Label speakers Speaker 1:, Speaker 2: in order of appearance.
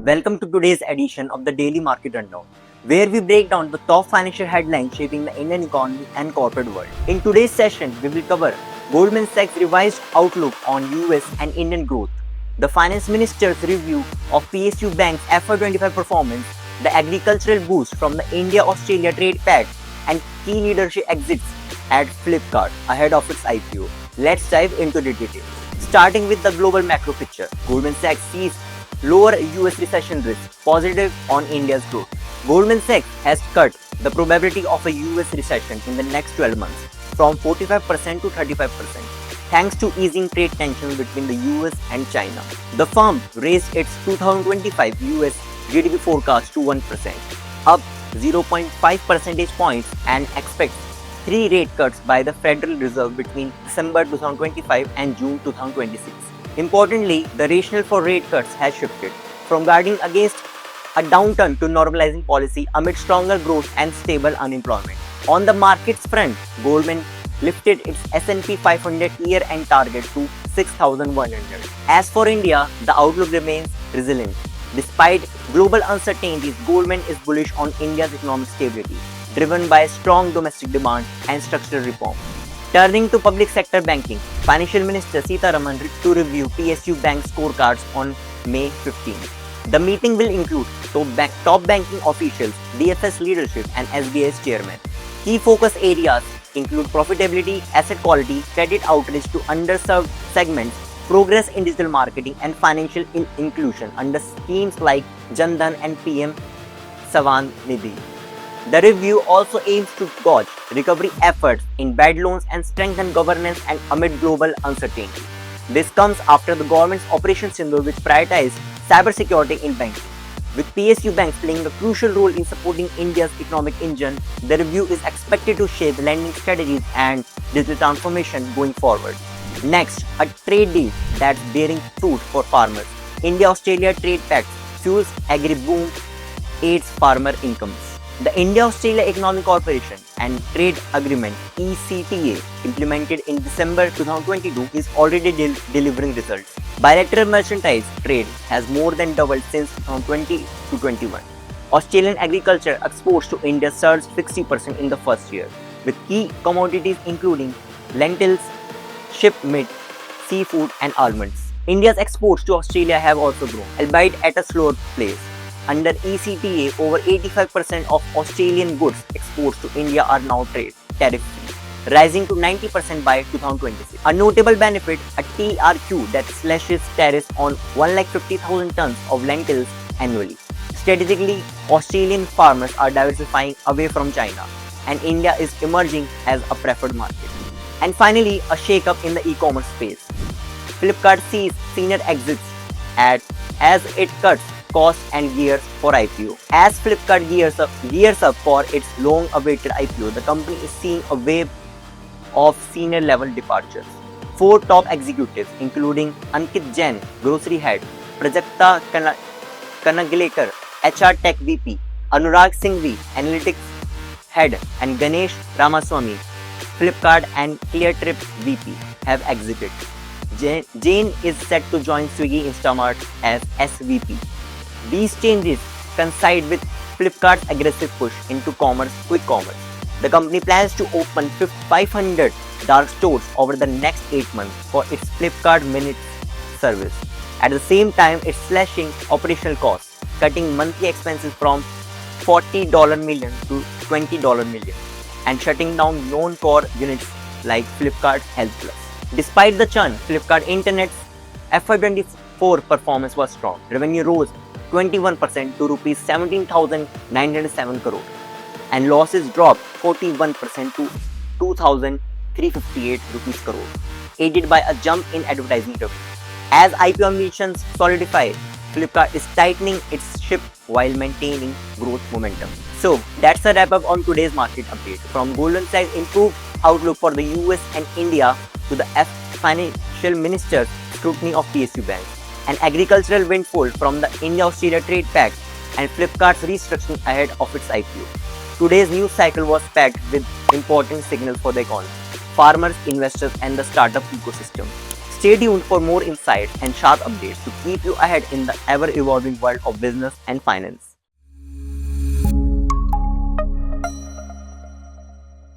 Speaker 1: Welcome to today's edition of the Daily Market Rundown, where we break down the top financial headlines shaping the Indian economy and corporate world. In today's session, we will cover Goldman Sachs' revised outlook on US and Indian growth, the Finance Minister's review of PSU Bank's FY25 performance, the agricultural boost from the India-Australia trade pact, and key leadership exits at Flipkart ahead of its IPO. Let's dive into the details. Starting with the global macro picture, Goldman Sachs sees lower US recession risk, positive on India's growth. Goldman Sachs has cut the probability of a US recession in the next 12 months from 45% to 35%, thanks to easing trade tensions between the US and China. The firm raised its 2025 US GDP forecast to 1%, up 0.5 percentage points, and expects 3 rate cuts by the Federal Reserve between December 2025 and June 2026. Importantly, the rationale for rate cuts has shifted from guarding against a downturn to normalizing policy amid stronger growth and stable unemployment. On the markets front, Goldman lifted its S&P 500 year-end target to 6,100. As for India, the outlook remains resilient. Despite global uncertainties, Goldman is bullish on India's economic stability, driven by strong domestic demand and structural reform. Turning to public sector banking, Financial Minister Sitharaman to review PSU Bank scorecards on May 15. The meeting will include top banking officials, DFS leadership, and SBI's chairman. Key focus areas include profitability, asset quality, credit outreach to underserved segments, progress in digital marketing, and financial inclusion under schemes like Jan Dhan and PM Savan Nidhi. The review also aims to gauge recovery efforts in bad loans and strengthen governance and amid global uncertainty. This comes after the government's Operation Sindoor, which prioritized cybersecurity in banking. With PSU banks playing a crucial role in supporting India's economic engine, the review is expected to shape lending strategies and digital transformation going forward. Next, a trade deal that's bearing fruit for farmers. India-Australia trade pact fuels agri-boom, aids farmer incomes. The India-Australia Economic Cooperation and Trade Agreement (ECTA) implemented in December 2022 is already delivering results. Bilateral merchandise trade has more than doubled since 2020 to 21. Australian agriculture exports to India surged 60% in the first year, with key commodities including lentils, sheep meat, seafood, and almonds. India's exports to Australia have also grown, albeit at a slower pace. Under ECTA, over 85% of Australian goods exports to India are now tariff-free, rising to 90% by 2026. A notable benefit, a TRQ that slashes tariffs on 150,000 tons of lentils annually. Strategically, Australian farmers are diversifying away from China, and India is emerging as a preferred market. And finally, a shake-up in the e-commerce space. Flipkart sees senior exits as it cuts cost and gears for IPO. As Flipkart gears up for its long-awaited IPO, the company is seeing a wave of senior-level departures. 4 top executives, including Ankit Jain, grocery head, Prajakta Kanaglekar, HR Tech VP, Anurag Singhvi, analytics head, and Ganesh Ramaswamy, Flipkart and Cleartrip VP, have exited. Jain is set to join Swiggy Instamart as SVP. These changes coincide with Flipkart's aggressive push into quick commerce. The company plans to open 500 dark stores over the next 8 months for its Flipkart Minutes service. At the same time, it's slashing operational costs, cutting monthly expenses from $40 million to $20 million, and shutting down non-core units like Flipkart Health Plus. Despite the churn, Flipkart Internet's FY24 performance was strong. Revenue rose 21% to Rs 17,907 crore, and losses dropped 41% to 2,358 rupees crore, aided by a jump in advertising revenue. As IPO ambitions solidify, Flipkart is tightening its ship while maintaining growth momentum. So that's a wrap up on today's market update. From Goldman Sachs' improved outlook for the US and India to the Financial Minister's scrutiny of PSU banks, an agricultural windfall from the India-Australia trade pact, and Flipkart's restructuring ahead of its IPO. Today's news cycle was packed with important signals for the economy, farmers, investors, and the startup ecosystem. Stay tuned for more insights and sharp updates to keep you ahead in the ever-evolving world of business and finance.